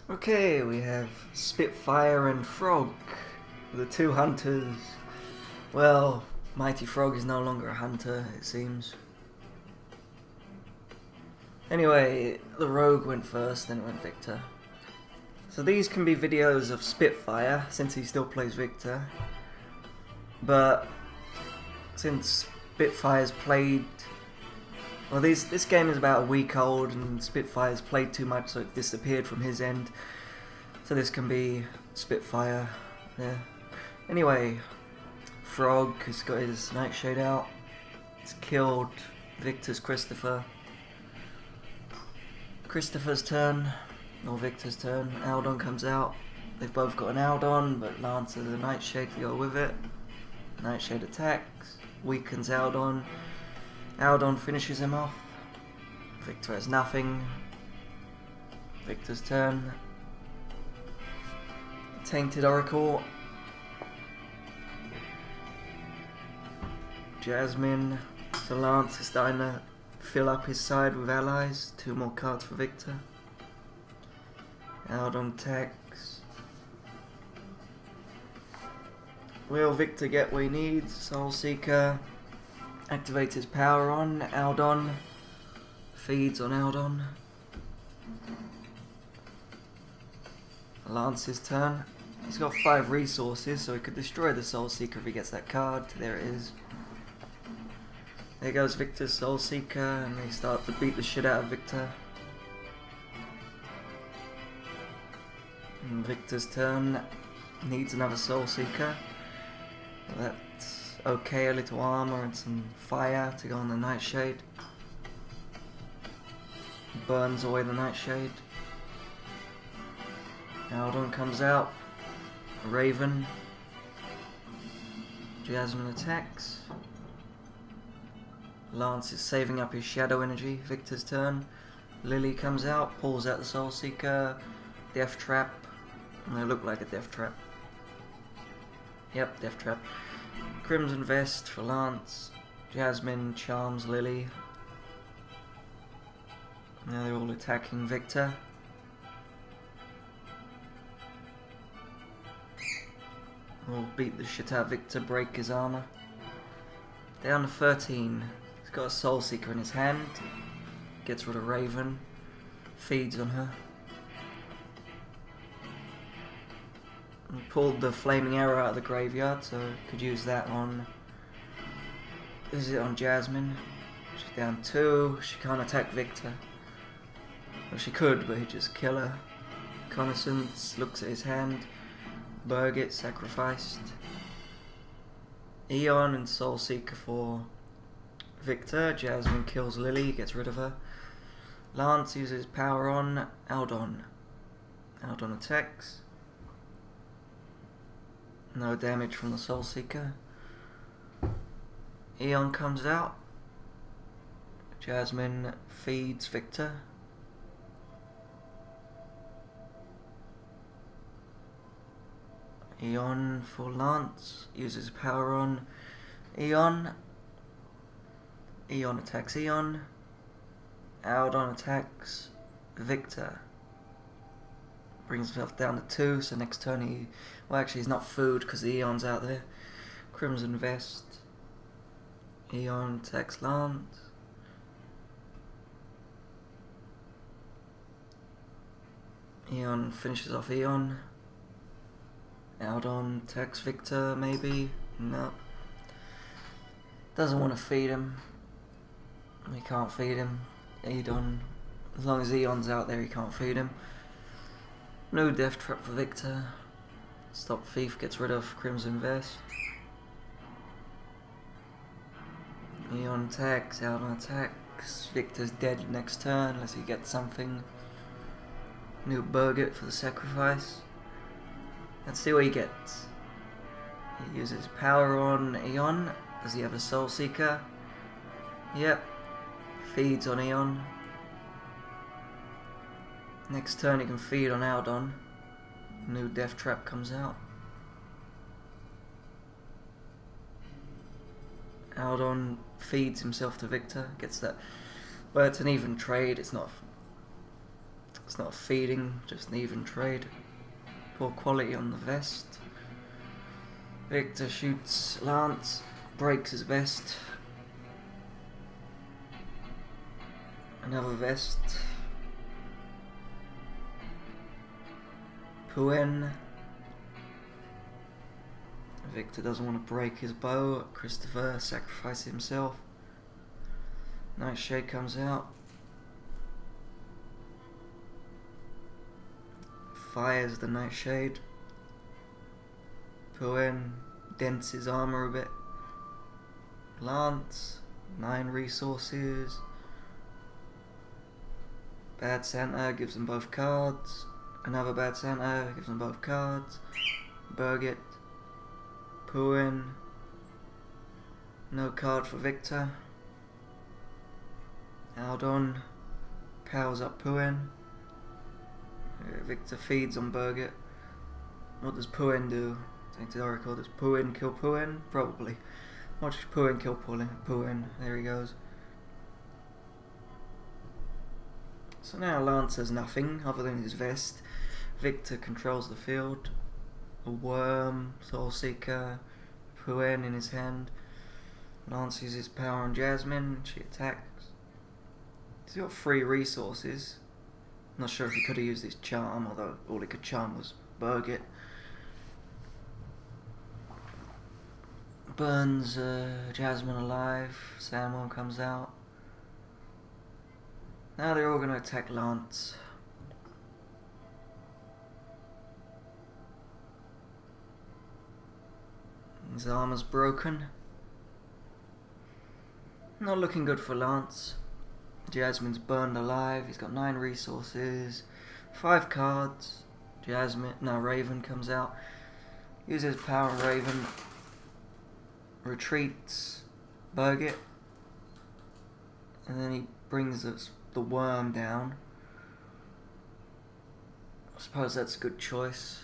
Okay, we have Spitfire and Frog, the two hunters. Well, Mighty Frog is no longer a hunter, it seems. Anyway, the Rogue went first, then it went Victor. So these can be videos of Spitfire, since he still plays Victor. But since Spitfire's played... Well, this game is about a week old, and Spitfire's played too much, so it disappeared from his end. So this can be Spitfire, yeah. Anyway, Frog has got his Nightshade out. He's killed Victor's Christopher. Christopher's turn, or Victor's turn. Aldon comes out. They've both got an Aldon, but Lance has a Nightshade to go with it. Nightshade attacks, weakens Aldon. Aldon finishes him off. Victor has nothing. Victor's turn. Tainted Oracle. Jasmine. So Lance is starting to fill up his side with allies. 2 more cards for Victor. Aldon attacks. Will Victor get what he needs? Soul Seeker. Activates his power on Aldon. Feeds on Aldon. Lance's turn. He's got 5 resources, so he could destroy the Soul Seeker if he gets that card. There it is. There goes Victor's Soul Seeker, and they start to beat the shit out of Victor. And Victor's turn. Needs another Soul Seeker. That's okay, a little armor and some fire to go on the Nightshade. Burns away the Nightshade. Aldon comes out. Raven. Jasmine attacks. Lance is saving up his shadow energy. Victor's turn. Lily comes out, pulls out the Soul Seeker. Death Trap. They look like a Death Trap. Yep, Death Trap. Crimson Vest for Lance. Jasmine charms Lily. Now they're all attacking Victor. All beat the shit out of Victor, break his armor. Down to 13. He's got a Soul Seeker in his hand. Gets rid of Raven. Feeds on her. He pulled the flaming arrow out of the graveyard, so could use that on... Is it on Jasmine? She's down 2. She can't attack Victor. Well, she could, but he'd just kill her. Reconnaissance, looks at his hand. Burgett sacrificed. Eon and Soul Seeker for Victor. Jasmine kills Lily, gets rid of her. Lance uses power on Aldon. Aldon attacks. No damage from the Soul Seeker. Eon comes out. Jasmine feeds Victor. Eon for Lance. Uses power on Eon. Eon attacks Eon. Aldon attacks Victor. Brings himself down to 2, so next turn he... Well, actually he's not food because the Eon's out there. Crimson Vest. Eon attacks Lance. Eon finishes off Eon. Aldon attacks Victor, maybe? No. Doesn't want to feed him. He can't feed him. Eon. As long as Eon's out there, he can't feed him. No Death Trap for Victor. Stop Thief gets rid of Crimson Vest. Eon attacks, Aldon attacks. Victor's dead next turn unless he gets something. New Burgett for the sacrifice. Let's see what he gets. He uses power on Eon. Does he have a Soul Seeker? Yep. Feeds on Eon. Next turn he can feed on Aldon. New Death Trap comes out. Aldon feeds himself to Victor. Gets that. Well, it's an even trade. It's not It's not feeding, just an even trade. Poor quality on the vest. Victor shoots Lance, breaks his vest. Another vest. Puen. Victor doesn't want to break his bow. Christopher sacrifices himself. Nightshade comes out. Fires the Nightshade. Puen dents his armor a bit. Lance, 9 resources. Bad Santa gives them both cards. Another Bad Santa gives them both cards. Birgit. Puen. No card for Victor. Aldon powers up Puen. Victor feeds on Birgit. What does Puen do? Take the Oracle. Does Puen kill Puen? Probably. Watch Puen kill Puen. There he goes. So now Lance has nothing other than his vest. Victor controls the field. A worm, Soul Seeker, Puen in his hand. Lance uses power on Jasmine. She attacks. He's got 3 resources. Not sure if he could have used his charm, although all he could charm was Birgit. Burns Jasmine alive. Sandworm comes out. Now they're all going to attack Lance. His armor's broken. Not looking good for Lance. Jasmine's burned alive. He's got 9 resources, 5 cards. Raven comes out. Uses power on Raven. Retreats Birgit. And then he brings the worm down. I suppose that's a good choice.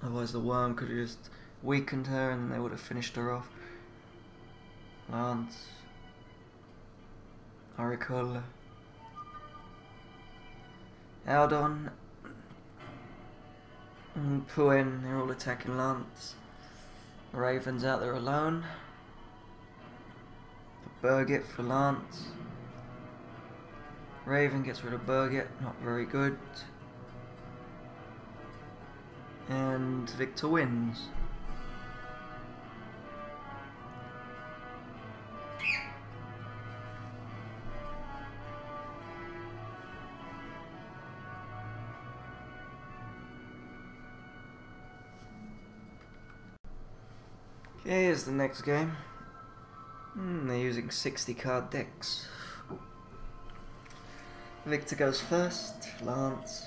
Otherwise the worm could have just weakened her and they would have finished her off. Lance. Oracle. Aldon. And Puen, they're all attacking Lance. Raven's out there alone. Birgit for Lance. Raven gets rid of Birgit, not very good. And Victor wins. Here's the next game. They're using 60 card decks. Victor goes first. Lance.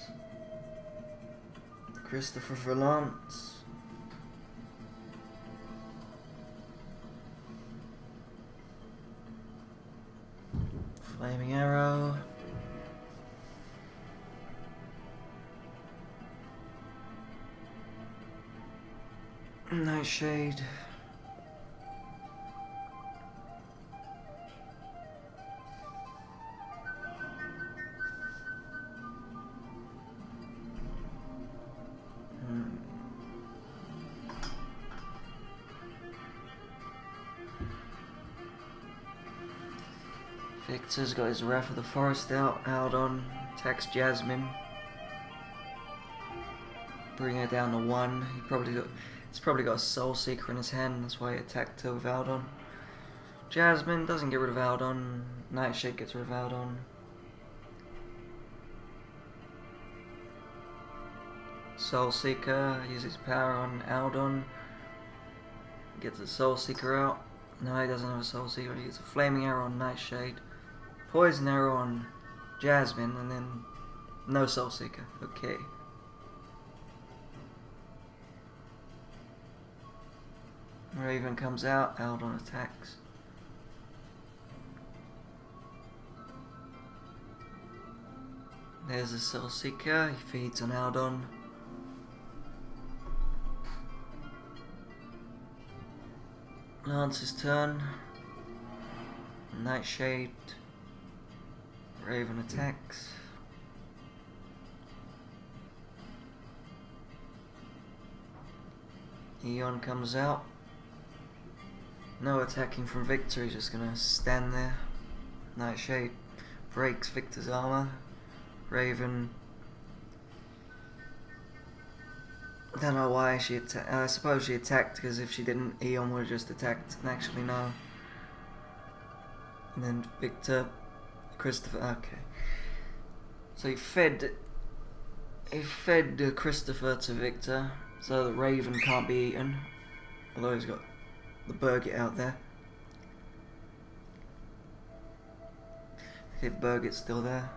Christopher for Lance. Flaming Arrow. Nightshade. Victor's got his Wrath of the Forest out. Aldon attacks Jasmine. Bring her down to 1. He's probably got a Soul Seeker in his hand, that's why he attacked her with Aldon. Jasmine doesn't get rid of Aldon. Nightshade gets rid of Aldon. Soul Seeker uses power on Aldon. Gets a Soul Seeker out. No, he doesn't have a Soul Seeker. He gets a Flaming Arrow on Nightshade. Poison Arrow on Jasmine, and then no Soul Seeker. Okay. Raven comes out, Aldon attacks. There's a Soul Seeker, he feeds on Aldon. Lance's turn. Nightshade. Raven attacks. Eon comes out. No attacking from Victor, he's just gonna stand there. Nightshade breaks Victor's armor. Raven. Don't know why she attacked. I suppose she attacked because if she didn't, Eon would have just attacked. And actually, no. And then Victor, Christopher. Okay. So he fed Christopher to Victor, so that Raven can't be eaten. Although he's got the Burget out there. Okay, Burget's still there,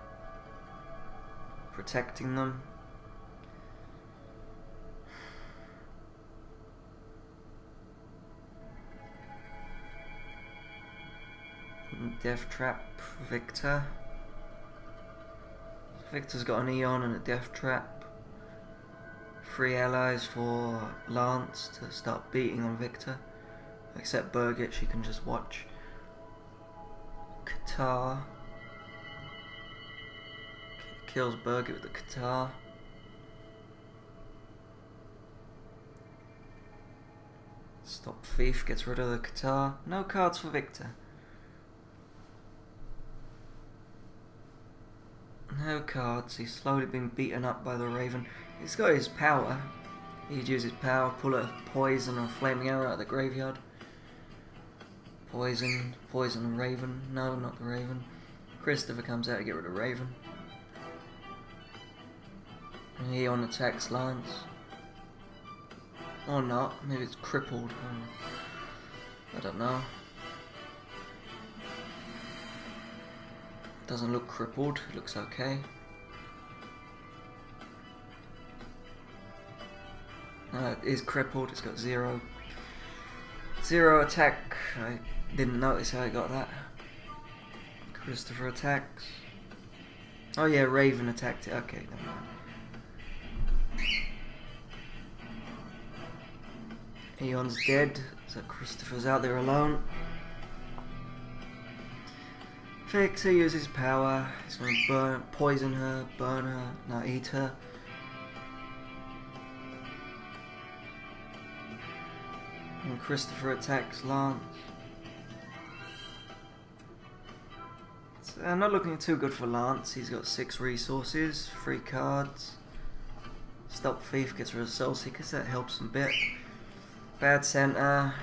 protecting them. Death Trap for Victor. Victor's got an Eon and a Death Trap. 3 allies for Lance to start beating on Victor. Except Burget, she can just watch. Qatar. Kills Burget with the Qatar. Stop Thief gets rid of the Qatar. No cards for Victor. No cards. He's slowly being beaten up by the Raven. He's got his power. He'd use his power, pull a poison or a flaming arrow out of the graveyard. Poison a Raven. No, not the Raven. Christopher comes out to get rid of Raven. And Eon attacks Lance. Or not. Maybe it's crippled. I don't know. Doesn't look crippled, it looks okay. No, it is crippled, it's got zero attack. I didn't notice how I got that. Christopher attacks. Oh yeah, Raven attacked it, okay, never mind. Eon's dead, so Christopher's out there alone. Victor uses power. He's going to poison her, burn her, no, eat her. And Christopher attacks Lance. So, not looking too good for Lance. He's got 6 resources, 3 cards. Stop Thief gets rid of Soul Seekers, that helps him a bit. Bad Center.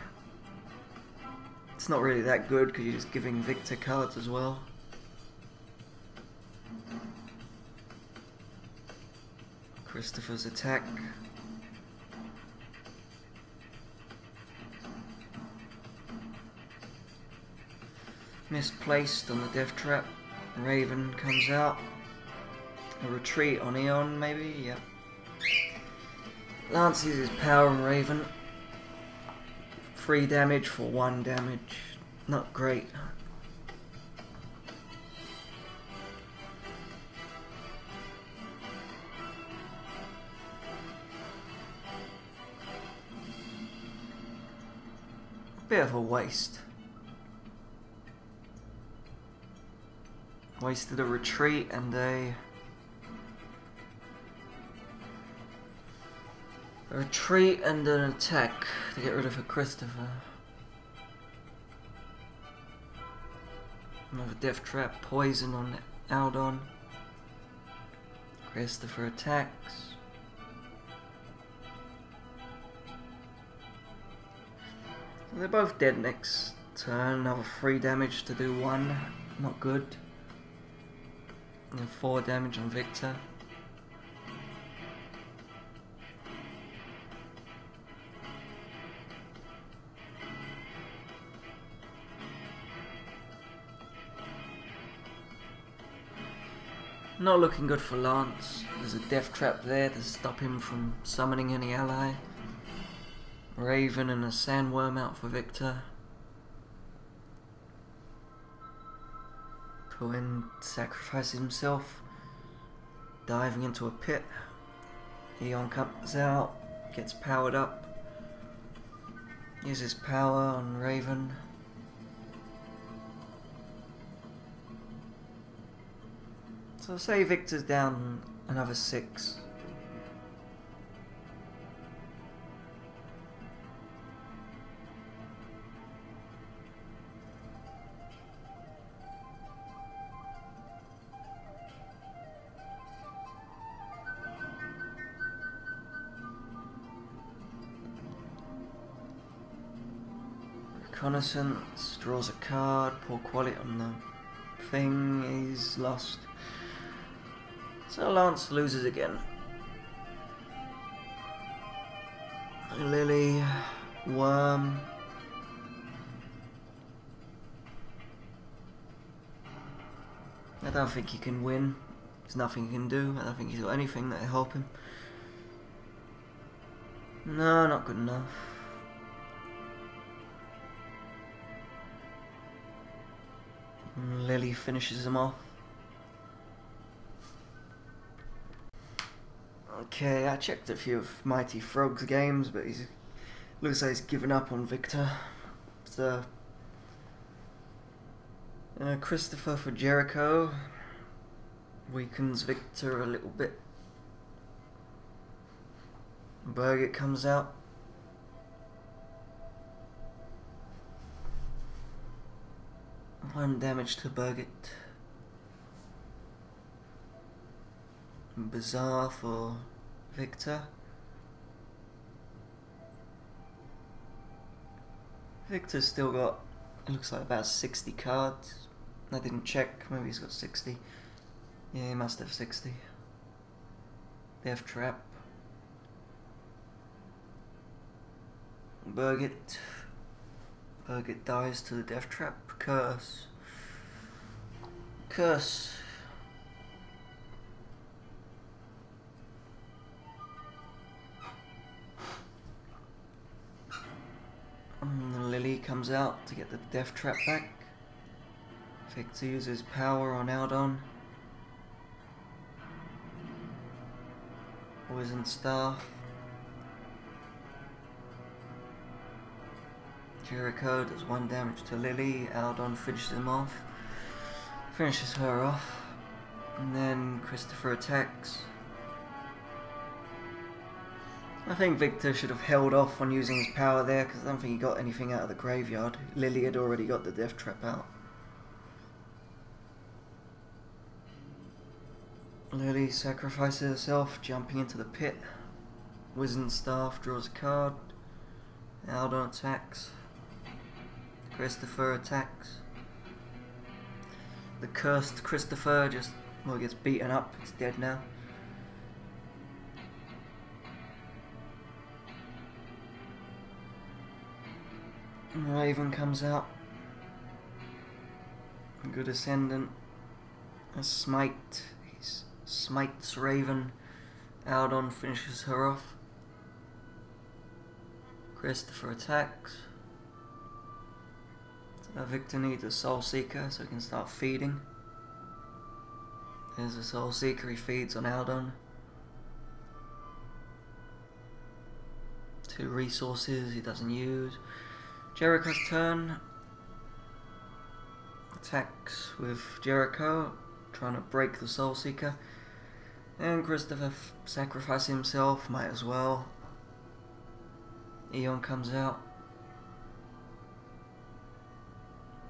It's not really that good because you're just giving Victor cards as well. Christopher's attack. Misplaced on the Death Trap. Raven comes out. A retreat on Eon maybe, yep. Lance uses power on Raven. 3 damage for 1 damage. Not great. Bit of a waste. Wasted a retreat and a retreat and an attack to get rid of a Christopher. Another Death Trap, poison on Aldon. Christopher attacks. So they're both dead next turn. Another 3 damage to do 1. Not good. And then 4 damage on Victor. Not looking good for Lance. There's a Death Trap there to stop him from summoning any ally. Raven and a Sandworm out for Victor. Cohen sacrifices himself, diving into a pit. Eon comes out, gets powered up, uses power on Raven. So say Victor's down another 6. Reconnaissance, draws a card, poor quality on the thing, he's lost. So Lance loses again. Lily, Worm. I don't think he can win. There's nothing he can do. I don't think he's got anything that'll help him. No, not good enough. Lily finishes him off. Okay, I checked a few of Mighty Frog's games, but he looks like he's given up on Victor. So, Christopher for Jericho weakens Victor a little bit. Birgit comes out. One damage to Birgit. Bizarre for Victor. Victor's still got, it looks like about 60 cards. I didn't check, maybe he's got 60. Yeah, he must have 60. Death Trap. Birgit. Birgit dies to the Death Trap. Curse. Curse. Lily comes out to get the Death Trap back. Victor uses power on Aldon. Poison Staff. Jericho does 1 damage to Lily. Aldon finishes him off. Finishes her off. And then Christopher attacks. I think Victor should have held off on using his power there because I don't think he got anything out of the graveyard. Lily had already got the Death Trap out. Lily sacrifices herself, jumping into the pit. Wizened Staff draws a card. Aldon attacks. Christopher attacks. The cursed Christopher just, well, gets beaten up. It's dead now. Raven comes out. Good Ascendant. A Smite. He smites Raven. Aldon finishes her off. Christopher attacks. Victor needs a Soul Seeker so he can start feeding. There's a Soul Seeker, he feeds on Aldon. 2 resources he doesn't use. Jericho's turn. Attacks with Jericho, trying to break the Soul Seeker. And Christopher sacrifices himself, might as well. Eon comes out.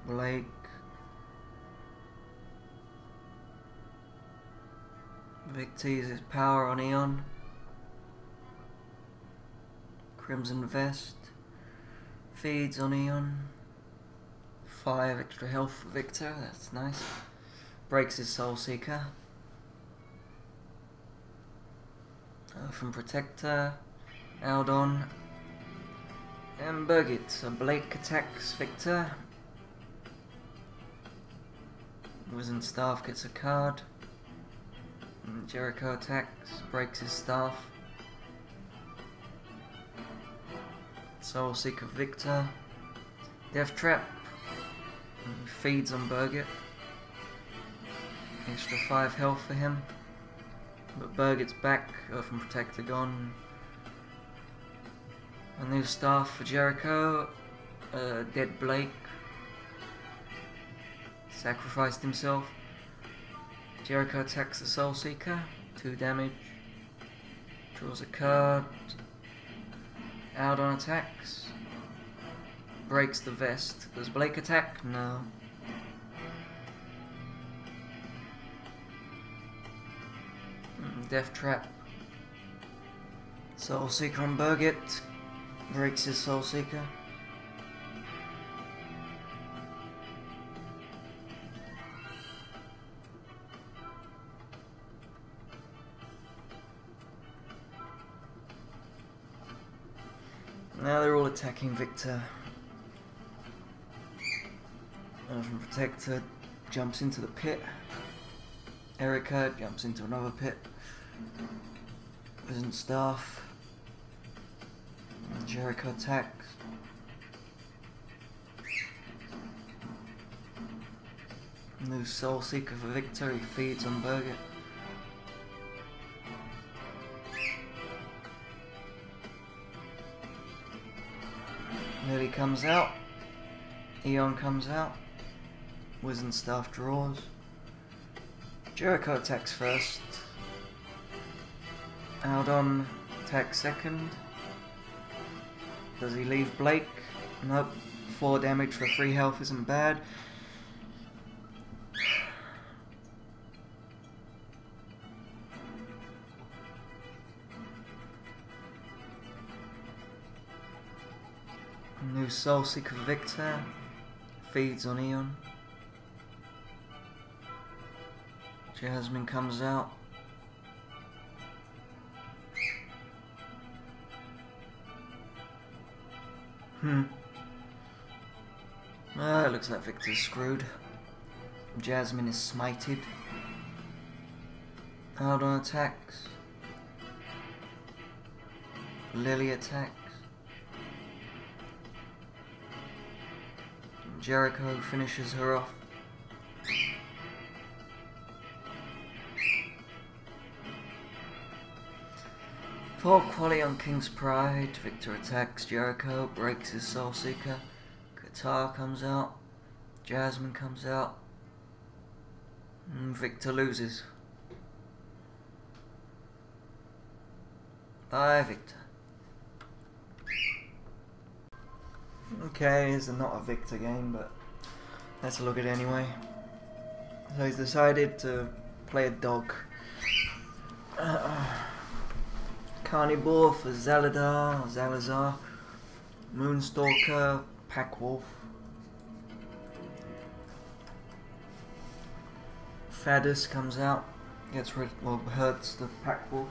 Blake. Victor uses power on Eon. Crimson Vest. Feeds on Eon. 5 extra health for Victor, that's nice. Breaks his Soul Seeker. From Protector. Aldon. And Birgit. So Blake attacks Victor. Wizened Staff gets a card. And Jericho attacks, breaks his staff. Soul Seeker Victor. Death Trap. And feeds on Birgit. Extra 5 health for him. But Birgit's back, from Protector gone. A new staff for Jericho. Dead Blake. Sacrificed himself. Jericho attacks the Soul Seeker. 2 damage. Draws a card. Aldon attacks. Breaks the vest. Does Blake attack? No. Death Trap. Soul Seeker on Birgit. Breaks his Soul Seeker. Now they're all attacking Victor. From Protector jumps into the pit. Erica jumps into another pit. Isn't Staff. Jericho attacks. New Soul Seeker for Victor, he feeds on Birgit. Lily comes out. Eon comes out. Wizened Staff draws. Jericho attacks first. Aldon attacks second. Does he leave Blake? Nope. 4 damage for 3 health isn't bad. New Soul Seeker Victor feeds on Eon. Jasmine comes out. It looks like Victor's screwed. Jasmine is smited. Aldon attacks. Lily attacks. Jericho finishes her off. Full quality on King's Pride. Victor attacks Jericho, breaks his Soul Seeker. Qatar comes out. Jasmine comes out. And Victor loses. Bye, Victor. Okay, it's not a Victor game, but let's look at it anyway. So he's decided to play a dog. Carnivore for Zalazar, Moonstalker, Packwolf. Fadus comes out, gets rid, well, hurts the Packwolf.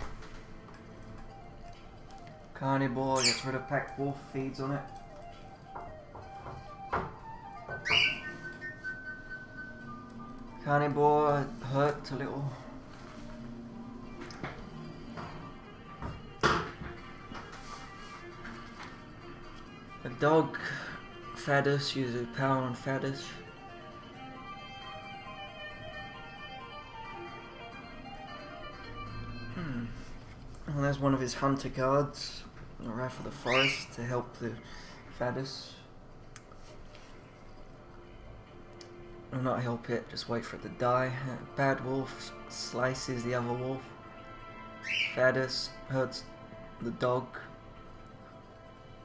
Carnivore gets rid of Packwolf, feeds on it. Carnivore hurt a little. A dog, Fadus, uses power on Fadus. Well, there's one of his hunter cards, the Wrath of the Forest, to help the Fadus. Will not help it, just wait for it to die. Bad Wolf slices the other wolf. Fadus hurts the dog.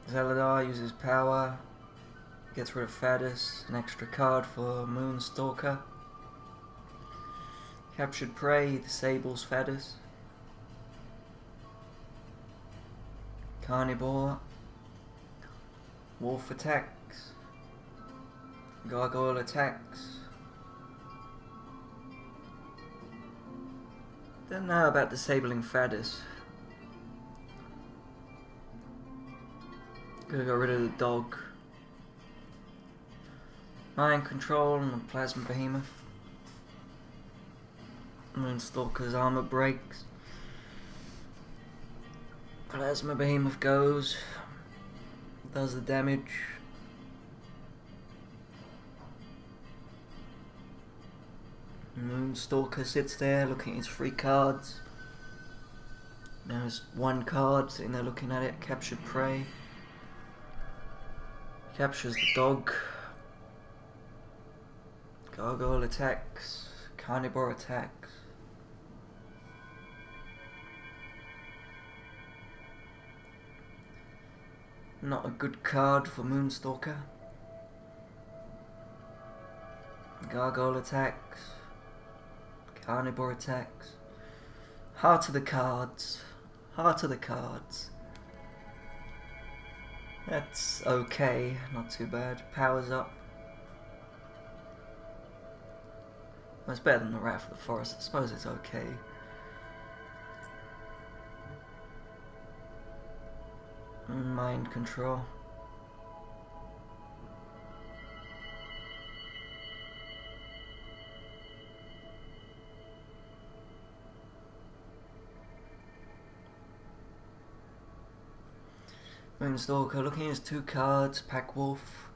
Zaladar uses power, gets rid of Fadus, an extra card for Moonstalker. Captured Prey disables Fadus. Carnivore. Wolf attacks. Gargoyle attacks. Don't know about disabling Fadus. Gonna get rid of the dog. Mind Control on the Plasma Behemoth. Moonstalker's armor breaks. Plasma Behemoth goes. Does the damage. Moonstalker sits there looking at his 3 cards. There's 1 card sitting there looking at it. Captured Prey. Captures the dog. Gargoyle attacks. Carnivore attacks. Not a good card for Moonstalker. Gargoyle attacks. Carnivore attacks. Heart of the cards. Heart of the cards. That's okay, not too bad. Powers up. Well, it's better than the Wrath of the Forest. I suppose it's okay. Mind control. Moonstalker looking at his 2 cards, Pack Wolf.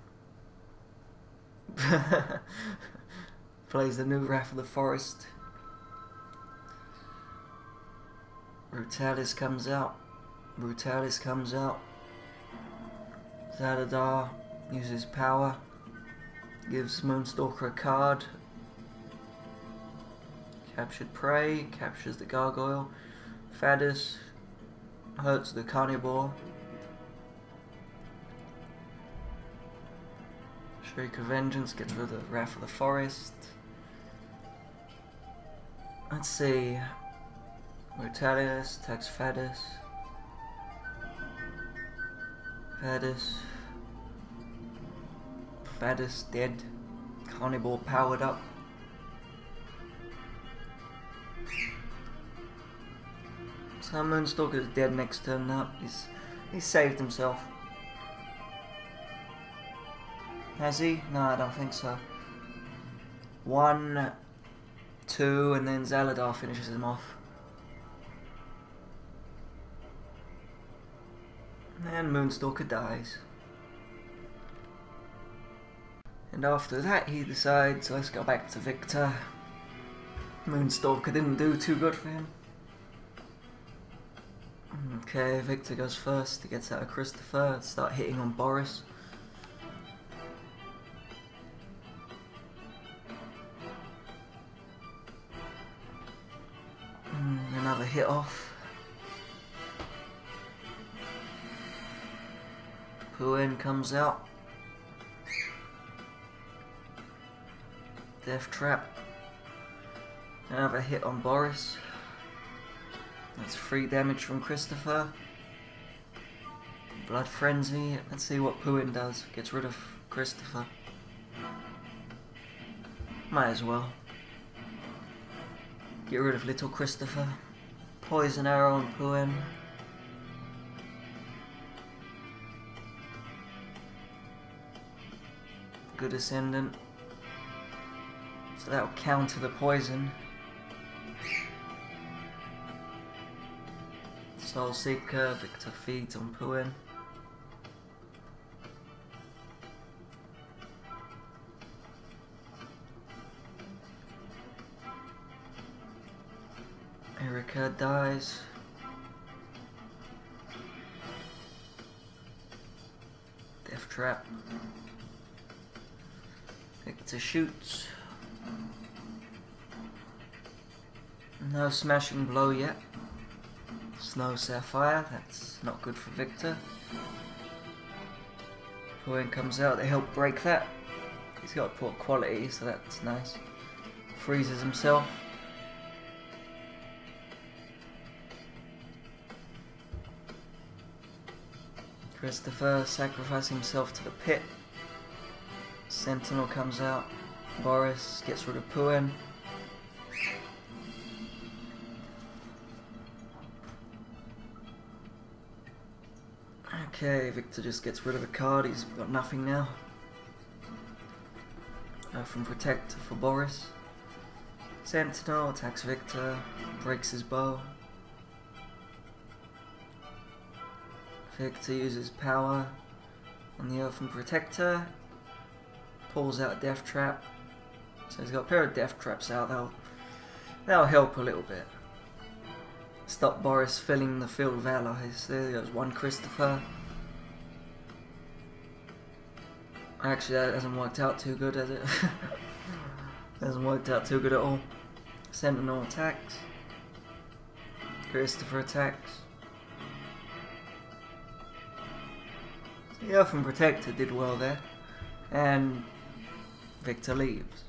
Plays the new Wrath of the Forest. Brutalis comes out. Brutalis comes out. Zadadar uses power. Gives Moonstalker a card. Captured prey. Captures the gargoyle. Fadus hurts the carnivore. Shriek of Vengeance gets rid of the Wrath of the Forest. Let's see. Brutalis attacks Fadus. Fadus dead. Carnivore powered up. So Moonstalker's dead next turn now. He's saved himself. Has he? No, I don't think so. 1, 2, and then Zaladar finishes him off. And Moonstalker dies. And after that he decides, let's go back to Victor. Moonstalker didn't do too good for him. Okay, Victor goes first. He gets out of Christopher, start hitting on Boris. Another hit off. Puin comes out. Death Trap. Another hit on Boris. That's 3 damage from Christopher. Blood Frenzy. Let's see what Puin does. Gets rid of Christopher. Might as well. Get rid of little Christopher. Poison arrow on Puin. Good Ascendant. So that'll counter the poison. Soul Seeker, Victor feeds on Puin. Erika dies. Death Trap. Victor shoots. No smashing blow yet. Snow Sapphire, that's not good for Victor. Puin comes out, they help break that. He's got poor quality, so that's nice. Freezes himself. Christopher sacrifices himself to the pit. Sentinel comes out. Boris gets rid of Puin. Okay, Victor just gets rid of a card, he's got nothing now. From Protector for Boris. Sentinel attacks Victor, breaks his bow. Victor uses power on the Earthen Protector, pulls out Death Trap. So he's got a pair of Death Traps out, that'll help a little bit. Stop Boris filling the field with allies. There goes 1 Christopher. Actually, that hasn't worked out too good, has it? Hasn't worked out too good at all. Sentinel attacks. Christopher attacks. The Earthen Protector did well there. And Victor leaves.